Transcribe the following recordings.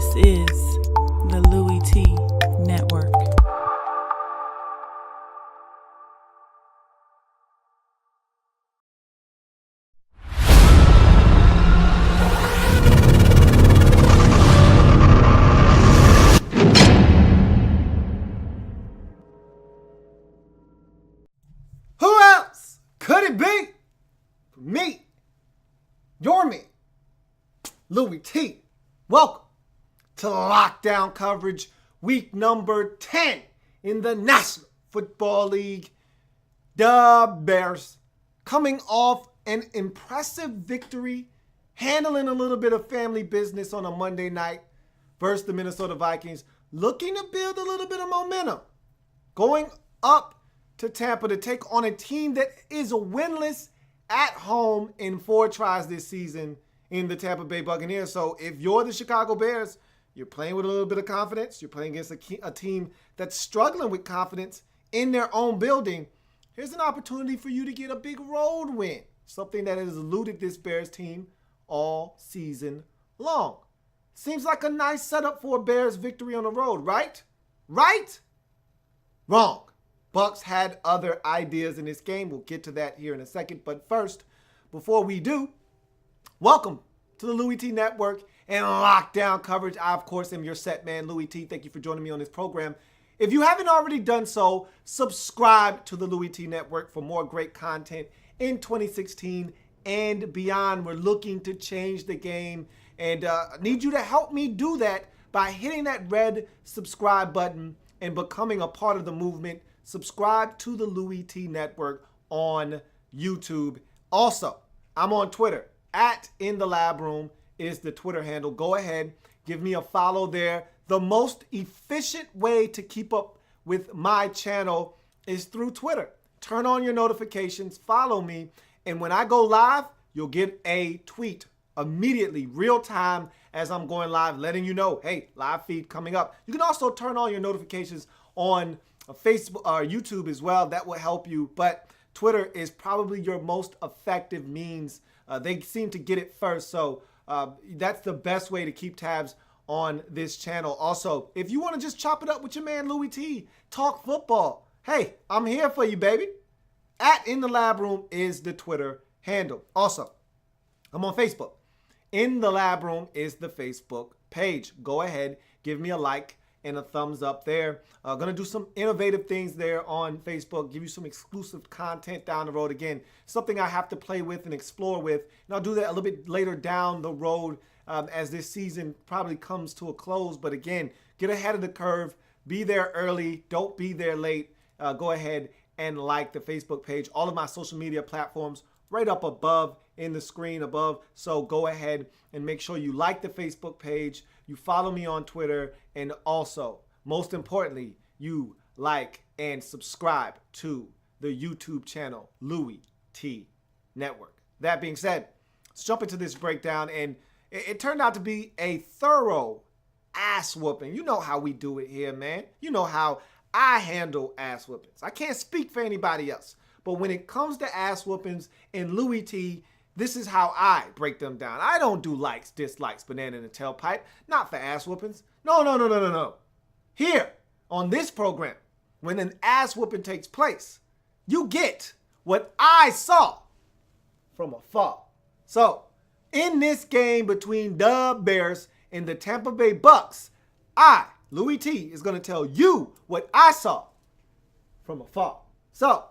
This is the Louie Tee Network. Who else could it be? Me, your me, Louie Tee. Welcome to Lockdown Coverage, week number 10 in the National Football League. The Bears coming off an impressive victory, handling a little bit of family business on a Monday night versus the Minnesota Vikings, looking to build a little bit of momentum, going up to Tampa to take on a team that is winless at home in 4 tries this season in the Tampa Bay Buccaneers. So if you're the Chicago Bears, you're playing with a little bit of confidence. You're playing against a team that's struggling with confidence in their own building. Here's an opportunity for you to get a big road win, something that has eluded this Bears team all season long. Seems like a nice setup for a Bears victory on the road, right? Right? Wrong. Bucs had other ideas in this game. We'll get to that here in a second. But first, before we do, welcome to the Louie Tee Network and Lockdown Coverage. I, of course, am your set man, Louie Tee. Thank you for joining me on this program. If you haven't already done so, subscribe to the Louie Tee Network for more great content in 2016 and beyond. We're looking to change the game, and I need you to help me do that by hitting that red subscribe button and becoming a part of the movement. Subscribe to the Louie Tee Network on YouTube. Also, I'm on Twitter. @InTheLabRoom is the Twitter handle. Go ahead, give me a follow there. The most efficient way to keep up with my channel is through Twitter. Turn on your notifications, follow me, and when I go live, you'll get a tweet immediately, real time, as I'm going live, letting you know, hey, live feed coming up. You can also turn on your notifications on Facebook or YouTube as well. That will help you, but Twitter is probably your most effective means. They seem to get it first, so that's the best way to keep tabs on this channel. Also, if you want to just chop it up with your man Louie Tee, talk football, hey, I'm here for you, baby. @InTheLabRoom is the Twitter handle. Also, I'm on Facebook. In the Lab Room is the Facebook page. Go ahead, give me a like and a thumbs up there. Gonna do some innovative things there on Facebook, give you some exclusive content down the road. Again, something I have to play with and explore with, and I'll do that a little bit later down the road as this season probably comes to a close. But again, get ahead of the curve, be there early, don't be there late. Go ahead and like the Facebook page. All of my social media platforms right up above in the screen above. So go ahead and make sure you like the Facebook page, you follow me on Twitter, and also, most importantly, you like and subscribe to the YouTube channel, Louie Tee Network. That being said, let's jump into this breakdown, and it turned out to be a thorough ass whooping. You know how we do it here, man. You know how I handle ass whoopings. I can't speak for anybody else. But when it comes to ass whoopings in Louie Tee, this is how I break them down. I don't do likes, dislikes, banana in the tailpipe. Not for ass whoopings. No. Here, on this program, when an ass whooping takes place, you get what I saw from afar. So, in this game between the Bears and the Tampa Bay Bucs, I, Louie Tee, is going to tell you what I saw from afar. So,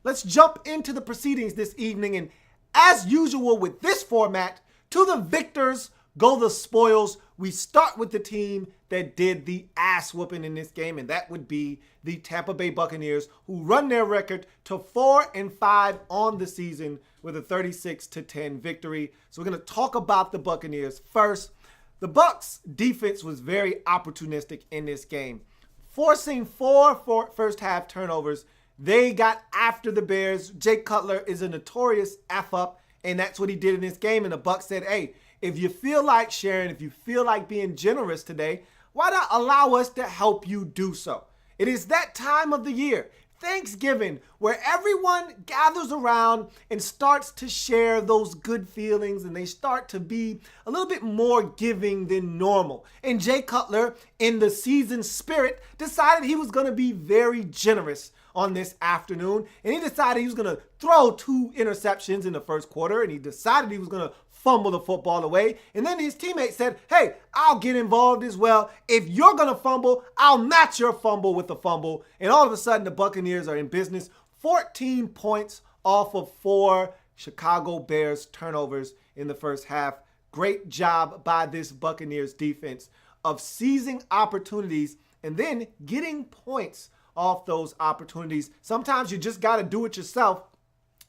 let's jump into the proceedings this evening, and as usual with this format, to the victors go the spoils. We start with the team that did the ass whooping in this game, and that would be the Tampa Bay Buccaneers, who run their record to 4-5 on the season with a 36-10 victory. So we're going to talk about the Buccaneers first. The Bucs defense was very opportunistic in this game, forcing 4 first half turnovers. They got after the Bears. Jay Cutler is a notorious F-up, and that's what he did in this game. And the Bucs said, hey, if you feel like sharing, if you feel like being generous today, why not allow us to help you do so? It is that time of the year. Thanksgiving, where everyone gathers around and starts to share those good feelings and they start to be a little bit more giving than normal. And Jay Cutler, in the season spirit, decided he was going to be very generous on this afternoon. And he decided he was going to throw 2 interceptions in the first quarter, and he decided he was going to fumble the football away. And then his teammate said, hey, I'll get involved as well. If you're going to fumble, I'll match your fumble with a fumble. And all of a sudden, the Buccaneers are in business. 14 points off of 4 Chicago Bears turnovers in the first half. Great job by this Buccaneers defense of seizing opportunities and then getting points off those opportunities. Sometimes you just got to do it yourself.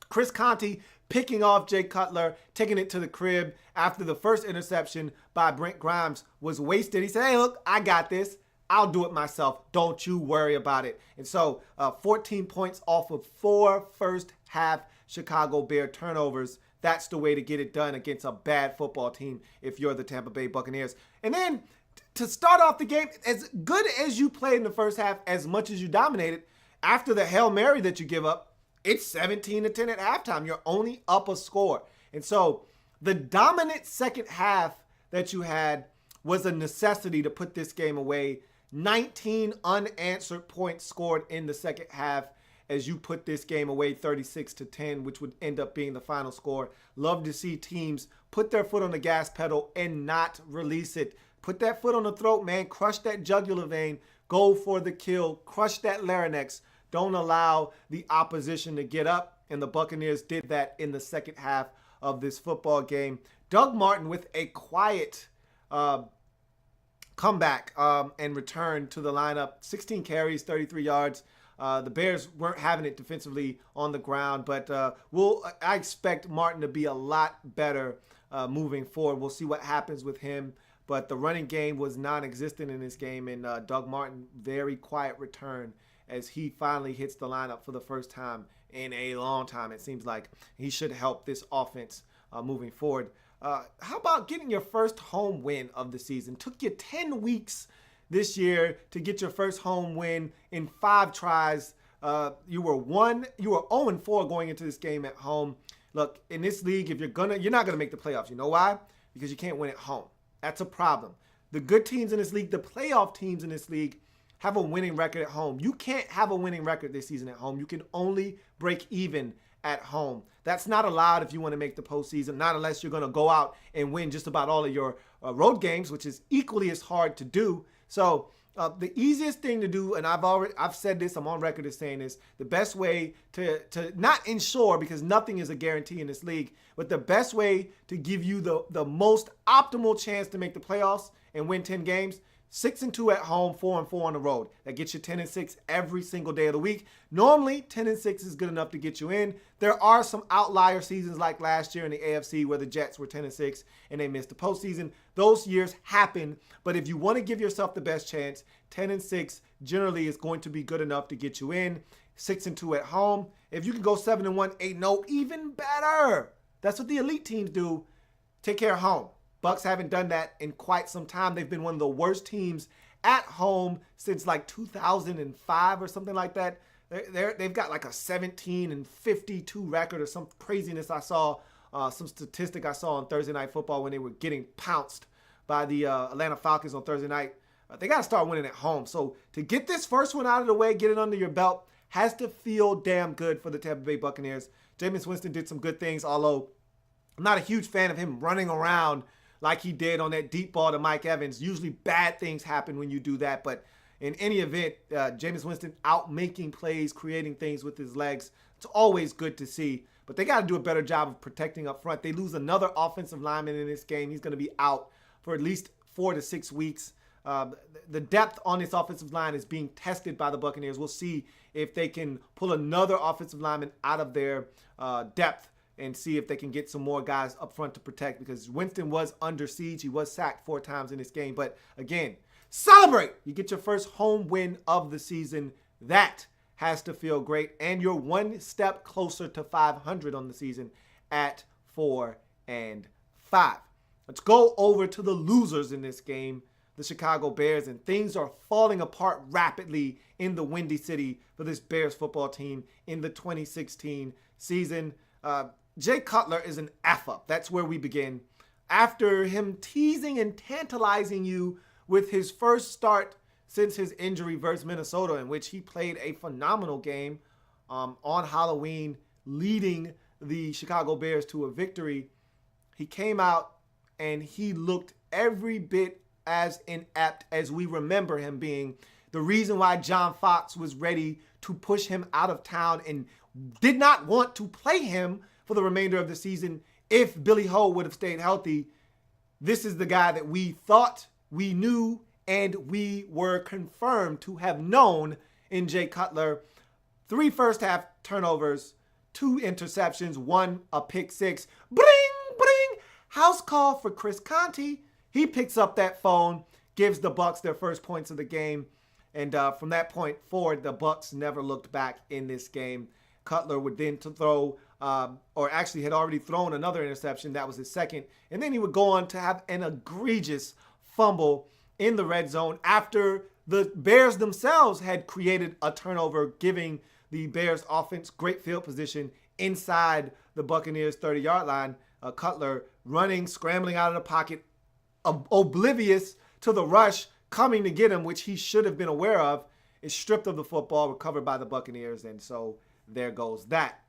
Chris Conte picking off Jay Cutler, taking it to the crib after the first interception by Brent Grimes was wasted. He said, hey, look, I got this. I'll do it myself. Don't you worry about it. And so 14 points off of 4 first half Chicago Bear turnovers. That's the way to get it done against a bad football team if you're the Tampa Bay Buccaneers. And then to start off the game, as good as you played in the first half, as much as you dominated, after the Hail Mary that you give up, it's 17-10 at halftime. You're only up a score. And so the dominant second half that you had was a necessity to put this game away. 19 unanswered points scored in the second half as you put this game away 36-10, which would end up being the final score. Love to see teams put their foot on the gas pedal and not release it. Put that foot on the throat, man. Crush that jugular vein. Go for the kill. Crush that larynx. Don't allow the opposition to get up, and the Buccaneers did that in the second half of this football game. Doug Martin with a quiet comeback and return to the lineup. 16 carries, 33 yards. The Bears weren't having it defensively on the ground, but I expect Martin to be a lot better moving forward. We'll see what happens with him. But the running game was non-existent in this game, and Doug Martin, very quiet return as he finally hits the lineup for the first time in a long time. It seems like he should help this offense moving forward. How about getting your first home win of the season? Took you 10 weeks this year to get your first home win in 5 tries. You were 0-4 going into this game at home. Look, in this league, if you're not gonna make the playoffs. You know why? Because you can't win at home. That's a problem. The good teams in this league, the playoff teams in this league, have a winning record at home. You can't have a winning record this season at home. You can only break even at home. That's not allowed if you want to make the postseason, not unless you're going to go out and win just about all of your road games, which is equally as hard to do. So the easiest thing to do, and I've said this, I'm on record as saying this, the best way to not ensure, because nothing is a guarantee in this league, but the best way to give you the most optimal chance to make the playoffs and win 10 games, 6-2 at home, 4-4 on the road. That gets you 10-6 every single day of the week. Normally, 10-6 is good enough to get you in. There are some outlier seasons like last year in the AFC where the Jets were 10-6 and they missed the postseason. Those years happen, but if you want to give yourself the best chance, 10-6 generally is going to be good enough to get you in. 6-2 at home. If you can go 7-1, 8-0, even better. That's what the elite teams do. Take care of home. Bucs haven't done that in quite some time. They've been one of the worst teams at home since like 2005 or something like that. They've got like a 17-52 record or some craziness. I saw some statistic I saw on Thursday Night Football when they were getting pounced by the Atlanta Falcons on Thursday night. They got to start winning at home. So to get this first one out of the way, get it under your belt, has to feel damn good for the Tampa Bay Buccaneers. Jameis Winston did some good things, although I'm not a huge fan of him running around like he did on that deep ball to Mike Evans. Usually bad things happen when you do that, but in any event, Jameis Winston out making plays, creating things with his legs. It's always good to see, but they got to do a better job of protecting up front. They lose another offensive lineman in this game. He's going to be out for at least 4 to 6 weeks. The depth on this offensive line is being tested by the Buccaneers. We'll see if they can pull another offensive lineman out of their depth and see if they can get some more guys up front to protect, because Winston was under siege. He was sacked 4 times in this game. But again, celebrate. You get your first home win of the season. That has to feel great. And you're one step closer to 500 on the season at 4-5. Let's go over to the losers in this game. the Chicago Bears, and things are falling apart rapidly in the Windy City for this Bears football team in the 2016 season. Jay Cutler is an F-up. That's where we begin. After him teasing and tantalizing you with his first start since his injury versus Minnesota, in which he played a phenomenal game on Halloween, leading the Chicago Bears to a victory, he came out and he looked every bit as inept as we remember him being. The reason why John Fox was ready to push him out of town and did not want to play him for the remainder of the season if Billy Ho would have stayed healthy. This is the guy that we thought, we knew, and we were confirmed to have known in Jay Cutler. 3 first half turnovers, 2 interceptions, 1 a pick six. Bring, bring. House call for Chris Conte. He picks up that phone, gives the Bucs their first points of the game. And from that point forward, the Bucs never looked back in this game. Cutler would then throw, or actually had already thrown another interception. That was his second. And then he would go on to have an egregious fumble in the red zone after the Bears themselves had created a turnover, giving the Bears offense great field position inside the Buccaneers 30-yard line. Cutler running, scrambling out of the pocket, oblivious to the rush coming to get him, which he should have been aware of, is stripped of the football, recovered by the Buccaneers, and so there goes that.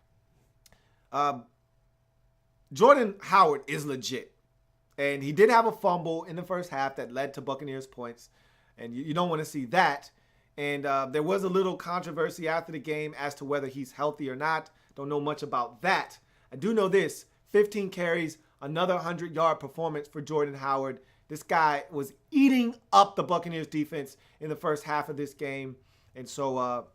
Jordan Howard is legit, and he did have a fumble in the first half that led to Buccaneers points, and you don't want to see that. And there was a little controversy after the game as to whether he's healthy or not. Don't know much about that. I do know this: 15 carries, another 100-yard performance for Jordan Howard. This guy was eating up the Buccaneers defense in the first half of this game. And so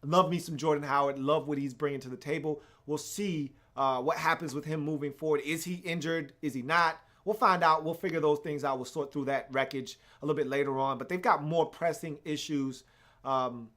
love me some Jordan Howard. Love what he's bringing to the table. We'll see what happens with him moving forward. Is he injured? Is he not? We'll find out. We'll figure those things out. We'll sort through that wreckage a little bit later on. But they've got more pressing issues than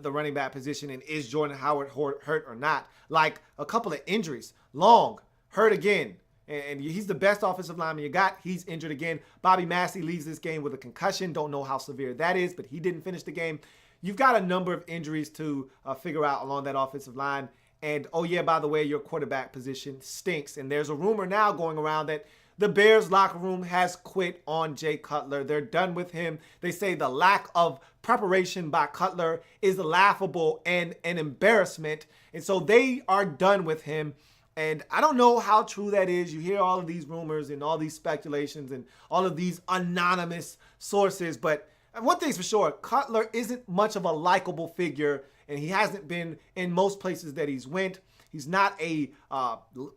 the running back position. And is Jordan Howard hurt or not? Like a couple of injuries. Long, hurt again. And he's the best offensive lineman you got. He's injured again. Bobby Massey leaves this game with a concussion. Don't know how severe that is, but he didn't finish the game. You've got a number of injuries to figure out along that offensive line. And, oh, yeah, by the way, your quarterback position stinks. And there's a rumor now going around that the Bears locker room has quit on Jay Cutler. They're done with him. They say the lack of preparation by Cutler is laughable and an embarrassment. And so they are done with him. And I don't know how true that is. You hear all of these rumors and all these speculations and all of these anonymous sources. But one thing's for sure, Cutler isn't much of a likable figure, and he hasn't been in most places that he's went. He's not a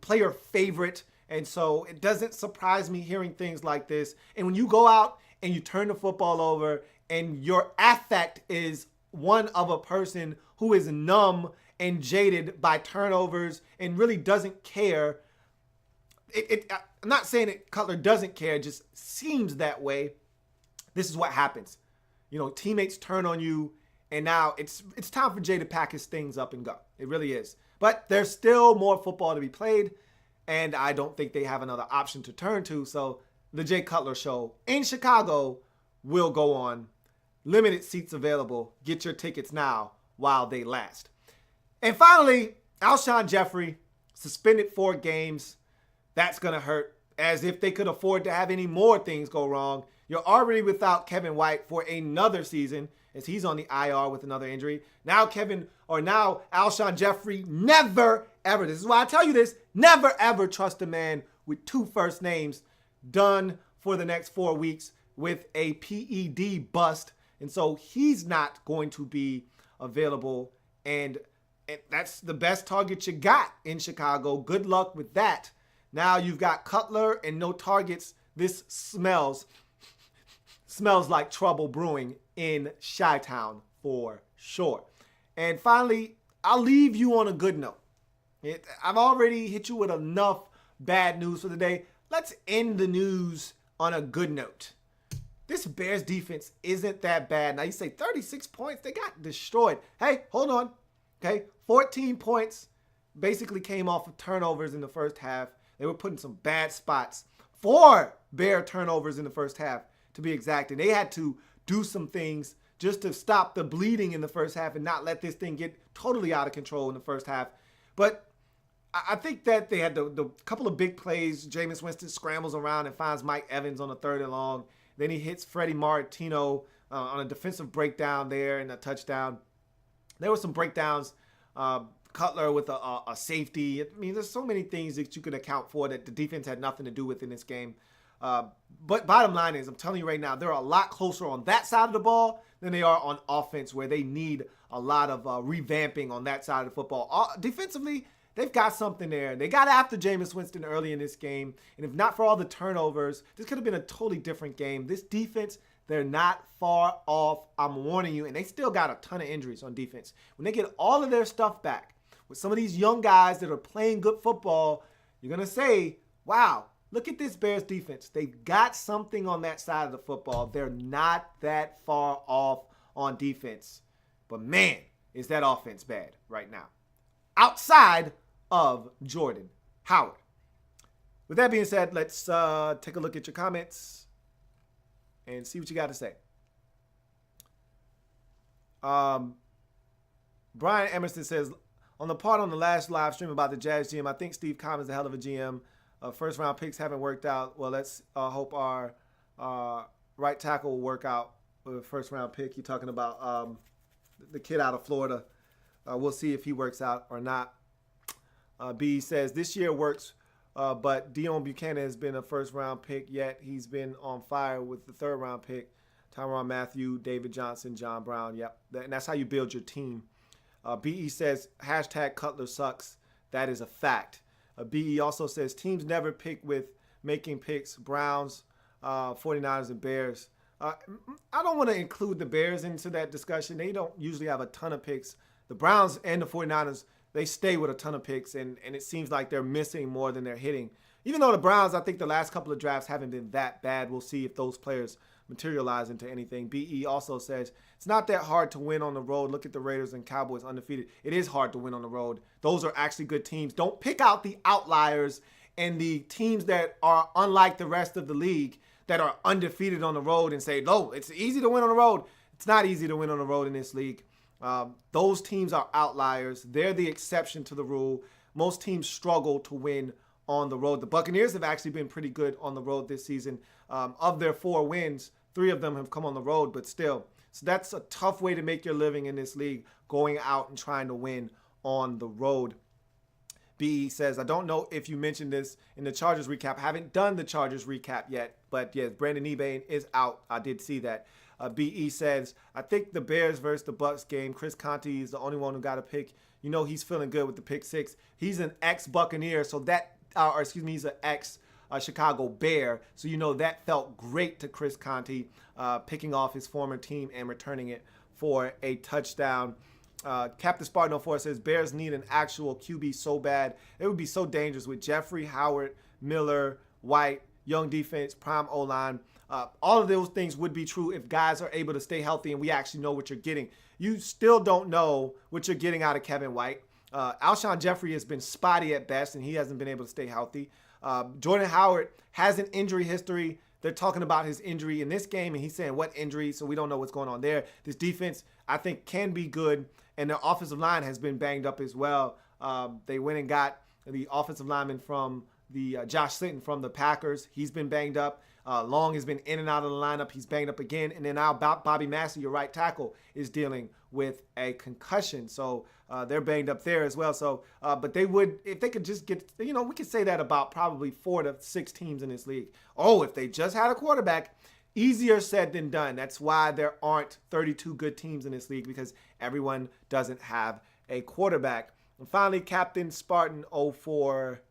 player favorite, and so it doesn't surprise me hearing things like this. And when you go out and you turn the football over and your affect is one of a person who is numb and jaded by turnovers and really doesn't care. I'm not saying that Cutler doesn't care, it just seems that way. This is what happens. You know, teammates turn on you, and now it's time for Jay to pack his things up and go. It really is. But there's still more football to be played, and I don't think they have another option to turn to. So the Jay Cutler Show in Chicago will go on. Limited seats available. Get your tickets now while they last. And finally, Alshon Jeffrey, suspended 4 games. That's going to hurt, as if they could afford to have any more things go wrong. You're already without Kevin White for another season, as he's on the IR with another injury. Now Alshon Jeffrey, never, ever, this is why I tell you this, never, ever trust a man with 2 first names, done for the next 4 weeks with a PED bust. And so he's not going to be available, and that's the best target you got in Chicago. Good luck with that. Now you've got Cutler and no targets. This smells like trouble brewing in Chi-Town for sure. And finally, I'll leave you on a good note. I've already hit you with enough bad news for the day. Let's end the news on a good note. This Bears defense isn't that bad. Now you say 36 points, they got destroyed. Hey, hold on. Okay, 14 points basically came off of turnovers in the first half. They were put in some bad spots. 4 Bear turnovers in the first half. to be exact. And they had to do some things just to stop the bleeding in the first half and not let this thing get totally out of control in the first half. But I think that they had the couple of big plays. Jameis Winston scrambles around and finds Mike Evans on a 3rd and long. Then he hits Freddie Martino on a defensive breakdown there and a touchdown. There were some breakdowns. Cutler with a safety. I mean, there's so many things that you could account for that the defense had nothing to do with in this game. But bottom line is, I'm telling you right now, they're a lot closer on that side of the ball than they are on offense, where they need a lot of revamping on that side of the football. Defensively, they've got something there. They got after Jameis Winston early in this game. And if not for all the turnovers, this could have been a totally different game. This defense, they're not far off. I'm warning you. And they still got a ton of injuries on defense. When they get all of their stuff back, with some of these young guys that are playing good football, you're going to say, wow, look at this Bears defense. They've got something on that side of the football. They're not that far off on defense. But man, is that offense bad right now. Outside of Jordan Howard. With that being said, let's take a look at your comments and see what you got to say. Brian Emerson says, on the part on the last live stream about the Jazz GM, I think Steve Keim is a hell of a GM. First round picks haven't worked out. Well, let's hope our right tackle will work out with a first round pick. You're talking about the kid out of Florida. We'll see if he works out or not. B says, this year works, but Dion Buchanan has been a first round pick, yet he's been on fire with the 3rd round pick. Tyrann Mathieu, David Johnson, John Brown. Yep, and that's how you build your team. BE says, hashtag Cutler sucks. That is a fact. BE also says, teams never pick with making picks. Browns, 49ers, and Bears. I don't want to include the Bears into that discussion. They don't usually have a ton of picks. The Browns and the 49ers, they stay with a ton of picks, and it seems like they're missing more than they're hitting. Even though the Browns, I think the last couple of drafts haven't been that bad. We'll see if those players materialize into anything. BE also says, it's not that hard to win on the road. Look at the Raiders and Cowboys undefeated. It is hard to win on the road. Those are actually good teams. Don't pick out the outliers and the teams that are unlike the rest of the league that are undefeated on the road and say, no, it's easy to win on the road. It's not easy to win on the road in this league. Those teams are outliers. They're the exception to the rule. Most teams struggle to win on the road. The Buccaneers have actually been pretty good on the road this season. Of their 4 wins, 3 of them have come on the road, but still. So that's a tough way to make your living in this league, going out and trying to win on the road. B says, I don't know if you mentioned this in the Chargers recap. I haven't done the Chargers recap yet, but yes, Brandon Ebane is out. I did see that. BE says, I think the Bears versus the Bucs game, Chris Conte is the only one who got a pick. You know he's feeling good with the pick 6. He's an ex-Buccaneer, so that, he's an ex-Chicago Bear. So you know that felt great to Chris Conte, picking off his former team and returning it for a touchdown. Captain Spartan 04 says, Bears need an actual QB so bad. It would be so dangerous with Jeffrey, Howard, Miller, White, young defense, prime O-line. All of those things would be true if guys are able to stay healthy and we actually know what you're getting. You still don't know what you're getting out of Kevin White. Alshon Jeffrey has been spotty at best, and he hasn't been able to stay healthy. Jordan Howard has an injury history. They're talking about his injury in this game, and he's saying what injury, so we don't know what's going on there. This defense, I think, can be good, and their offensive line has been banged up as well. They went and got the offensive lineman from the Josh Sitton from the Packers. He's been banged up. Long has been in and out of the lineup. He's banged up again. And then now Bobby Massey, your right tackle, is dealing with a concussion. So they're banged up there as well. So, but they would, if they could just get, we could say that about probably 4 to 6 teams in this league. Oh, if they just had a quarterback, easier said than done. That's why there aren't 32 good teams in this league, because everyone doesn't have a quarterback. And finally, Captain Spartan 04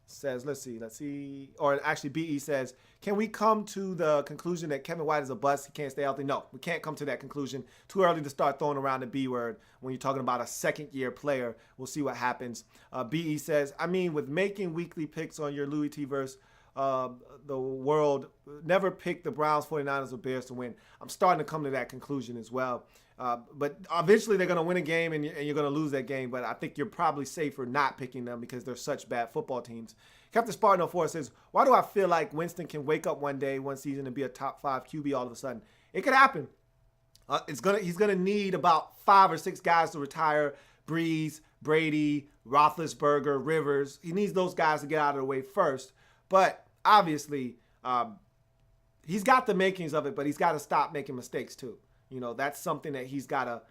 says, let's see. Or actually, BE says, can we come to the conclusion that Kevin White is a bust? He can't stay healthy? No, we can't come to that conclusion. Too early to start throwing around the B word when you're talking about a second-year player. We'll see what happens. BE says, with making weekly picks on your Louie Tee verse the world never picked the Browns, 49ers, or Bears to win. I'm starting to come to that conclusion as well. But eventually they're going to win a game and you're going to lose that game. But I think you're probably safer not picking them because they're such bad football teams. Captain Spartan 04 says, why do I feel like Winston can wake up one day, one season, and be a top 5 QB all of a sudden? It could happen. He's gonna need about 5 or 6 guys to retire. Breeze, Brady, Roethlisberger, Rivers. He needs those guys to get out of the way first. But obviously, he's got the makings of it, but he's got to stop making mistakes too. You know, that's something that he's got to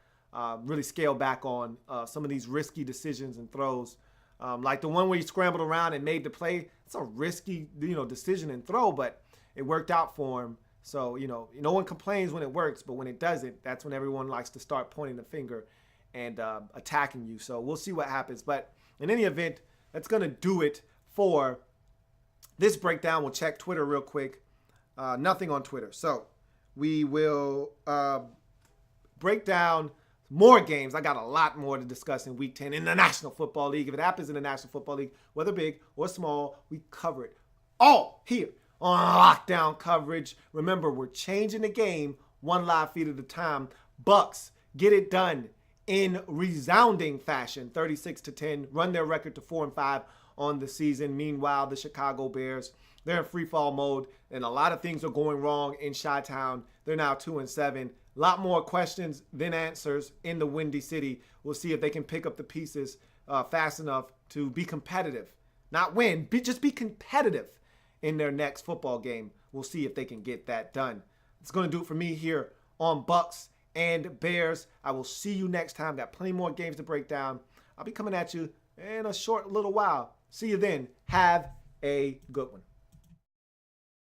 really scale back on. Some of these risky decisions and throws, like the one where he scrambled around and made the play. It's a risky, decision and throw, but it worked out for him. So, no one complains when it works, but when it doesn't, that's when everyone likes to start pointing the finger and attacking you. So we'll see what happens. But in any event, that's going to do it for this breakdown. We'll check Twitter real quick. Nothing on Twitter. So we will break down more games. I got a lot more to discuss in Week 10 in the National Football League. If it happens in the National Football League, whether big or small, we cover it all here on Lockdown Coverage. Remember, we're changing the game one live feed at a time. Bucks get it done in resounding fashion, 36-10, run their record to 4-5 on the season. Meanwhile, the Chicago Bears, they're in free fall mode, and a lot of things are going wrong in Chi-Town. They're now 2-7. A lot more questions than answers in the Windy City. We'll see if they can pick up the pieces fast enough to be competitive. Not win, just be competitive in their next football game. We'll see if they can get that done. It's going to do it for me here on Bucks and Bears. I will see you next time. Got plenty more games to break down. I'll be coming at you in a short little while. See you then. Have a good one.